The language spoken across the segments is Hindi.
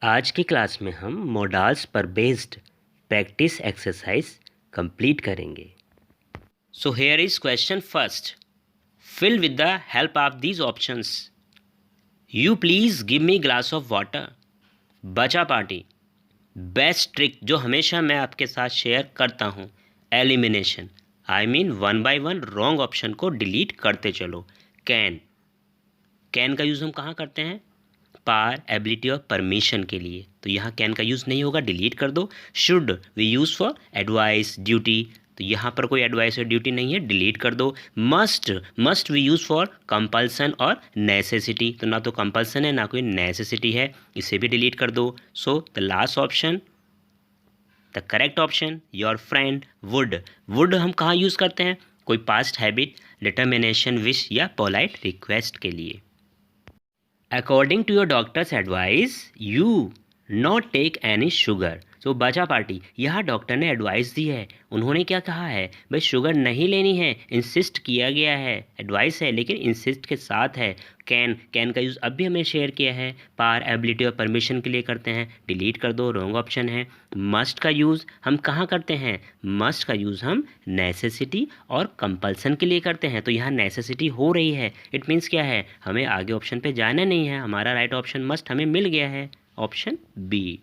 आज की क्लास में हम मॉडल्स पर बेस्ड प्रैक्टिस एक्सरसाइज कंप्लीट करेंगे। So here is question first. Fill with the help of these options. You please give me glass of water. बचा पार्टी। बेस्ट ट्रिक जो हमेशा मैं आपके साथ शेयर करता हूँ, elimination. I mean one by one wrong option को डिलीट करते चलो। कैन। कैन का यूज़ हम कहाँ करते हैं? पार, एबिलिटी और परमिशन के लिए। तो यहाँ कैन का यूज़ नहीं होगा, डिलीट कर दो। Should we use for advice, duty. तो यहाँ पर कोई एडवाइस और ड्यूटी नहीं है, डिलीट कर दो। Must, must we use for compulsion और नेसेसिटी। तो ना तो कंपल्सन है ना कोई नेसेसिटी है, इसे भी डिलीट कर दो। So the last option, the correct option, your friend would. Would हम कहाँ यूज़ करते हैं? कोई पास्ट हैबिट, डिटर्मिनेशन, विश या पोलाइट रिक्वेस्ट के लिए। According to your doctor's advice, you not take any sugar. तो बचा पार्टी, यहाँ डॉक्टर ने एडवाइस दी है। उन्होंने क्या कहा है? भाई शुगर नहीं लेनी है, इंसिस्ट किया गया है। एडवाइस है लेकिन इंसिस्ट के साथ है। कैन, कैन का यूज़ अब भी हमने शेयर किया है, पार, एबिलिटी और परमिशन के लिए करते हैं, डिलीट कर दो, रॉन्ग ऑप्शन है। मस्ट का यूज़ हम कहाँ करते हैं? मस्ट का यूज़ हम नेसेसिटी और कंपल्सन के लिए करते हैं। तो यहाँ नेसेसिटी हो रही है, इट मीन्स क्या है? हमें आगे ऑप्शन पे जाना नहीं है, हमारा राइट ऑप्शन मस्ट हमें मिल गया है, option B.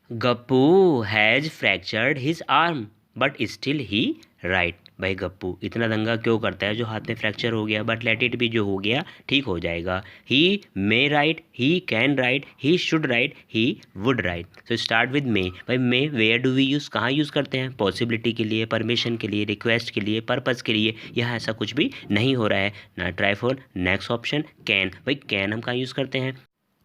Gappu has fractured his arm but still he write. भाई गप्पू इतना दंगा क्यों करता है? जो हाथ में फ्रैक्चर हो गया, बट लेट इट भी, जो हो गया ठीक हो जाएगा। He may write, he can write, he should write, he would write. So start with may. भाई may where do we use, कहाँ यूज़ करते हैं? पॉसिबिलिटी के लिए, परमिशन के लिए, रिक्वेस्ट के लिए, पर्पज़ के लिए। यहाँ ऐसा कुछ भी नहीं हो रहा है ना। Try for next option can. भाई कैन हम कहाँ यूज़ करते हैं?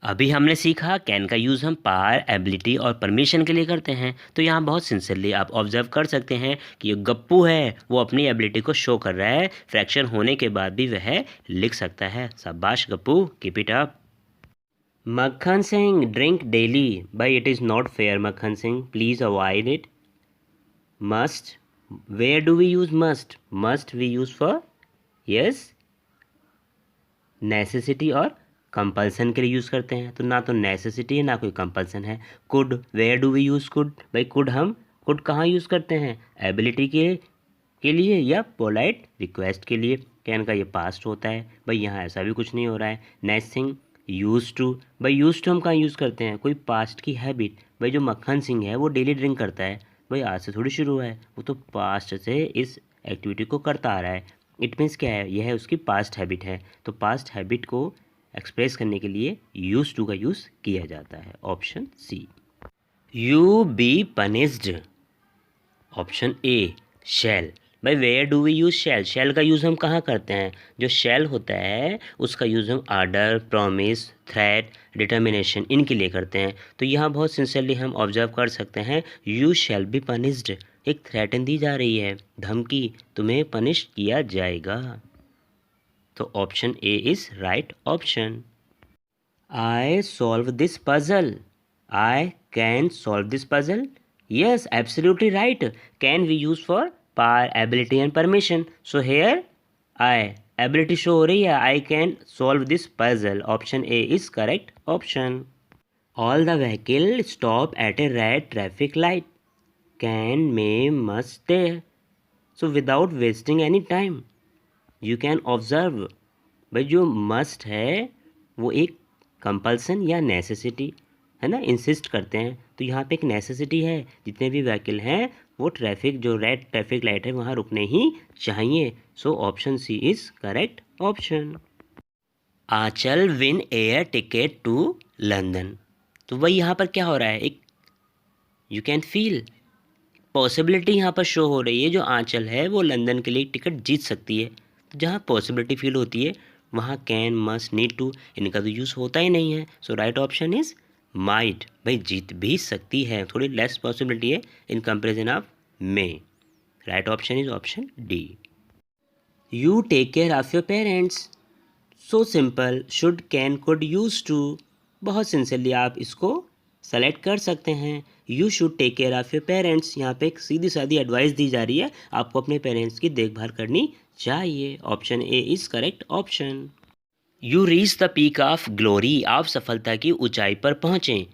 अभी हमने सीखा कैन का यूज़ हम पावर, एबिलिटी और परमिशन के लिए करते हैं। तो यहाँ बहुत सिंसियरली आप ऑब्जर्व कर सकते हैं कि ये गप्पू है वो अपनी एबिलिटी को शो कर रहा है। फ्रैक्चर होने के बाद भी वह लिख सकता है। शाबाश Gappu, keep it up. Makkhan Singh drink daily. भाई it is not fair Makkhan Singh, please avoid it. Must, where do we use must? Must we use for yes necessity और कंपल्सन के लिए यूज़ करते हैं। तो ना तो नेसेसिटी है ना कोई कंपल्सन है। Could, where do we use could? भाई कुड हम कुड कहाँ यूज़ करते हैं? एबिलिटी के लिए या पोलाइट रिक्वेस्ट के लिए। कैन का ये पास्ट होता है, भाई यहाँ ऐसा भी कुछ नहीं हो रहा है। Next thing use to. भाई यूज़ टू हम कहाँ यूज़ करते हैं? कोई पास्ट की हैबिट। भाई जो मक्खन सिंह है वो डेली ड्रिंक करता है, भाई आज से थोड़ी शुरू हुआ है, वो तो पास्ट से इस एक्टिविटी को करता आ रहा है। इट मीन्स क्या है? यह है उसकी पास्ट हैबिट है। तो पास्ट हैबिट को एक्सप्रेस करने के लिए यूज टू का यूज़ किया जाता है, option C. You be punished, option A shall. भाई where do we use shall? Shall का यूज़ हम कहाँ करते हैं? जो शैल होता है उसका यूज़ हम आर्डर, प्रॉमिस, थ्रेट, डिटर्मिनेशन इनके लिए करते हैं। तो यहाँ बहुत सिंसियरली हम ऑब्जर्व कर सकते हैं, यू शैल बी पनिश्ड, एक थ्रेटन दी जा रही है, धमकी, तुम्हें पनिश किया जाएगा। तो option A is right option. I solve this puzzle, I can solve this puzzle. Yes, absolutely right. Can we use for power, ability and permission. So here I ability show हो रही है, I can solve this puzzle, option A is correct option. All the vehicle stop at a red traffic light, can, may, must, there. So without wasting any time you can observe. भाई जो मस्ट है वो एक कंपल्सन या नेसेसिटी है ना, इंसिस्ट करते हैं। तो यहाँ पे एक नेसेसिटी है, जितने भी व्हीकल हैं वो ट्रैफिक, जो रेड ट्रैफिक लाइट है वहाँ रुकने ही चाहिए। So option C is correct option. Aanchal win air ticket to London. तो वही यहाँ पर क्या हो रहा है? एक यू कैन फील पॉसिबिलिटी यहाँ पर शो हो रही है, जो आंचल है वो लंदन के लिए टिकट जीत सकती है। तो जहाँ पॉसिबिलिटी फील होती है वहाँ कैन, मस्ट, नीड टू इनका तो यूज़ होता ही नहीं है। So right option is might. भाई जीत भी सकती है, थोड़ी लेस पॉसिबिलिटी है in comparison of may. Right option is option D. You take care of your parents. So simple, should, can, could, use to. बहुत सिंसियरली आप इसको सेलेक्ट कर सकते हैं। You should take care of your parents, यहाँ पे एक सीधी सादी एडवाइस दी जा रही है, आपको अपने पेरेंट्स की देखभाल करनी चाहिए। Option A is correct option. You reach the peak of glory, आप सफलता की ऊंचाई पर पहुँचें।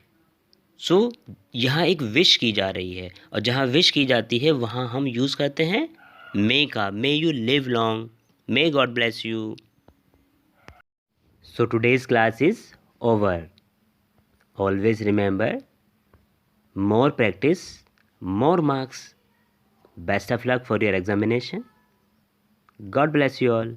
सो यहाँ एक विश की जा रही है, और जहाँ विश की जाती है वहाँ हम यूज़ करते हैं मे का। May you live long, may God bless you. So today's class is over. Always remember, more practice, more marks. Best of luck for your examination. God bless you all.